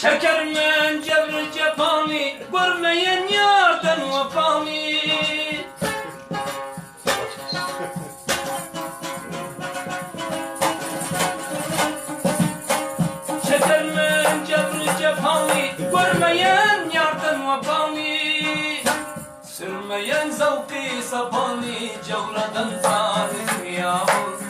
Şekermen cevri cepani, görmeyen yardan vefami. Şekermen cevri cepani, görmeyen yardan vefami. Sürmeyen zavki sapani, cevradan tarih yahu.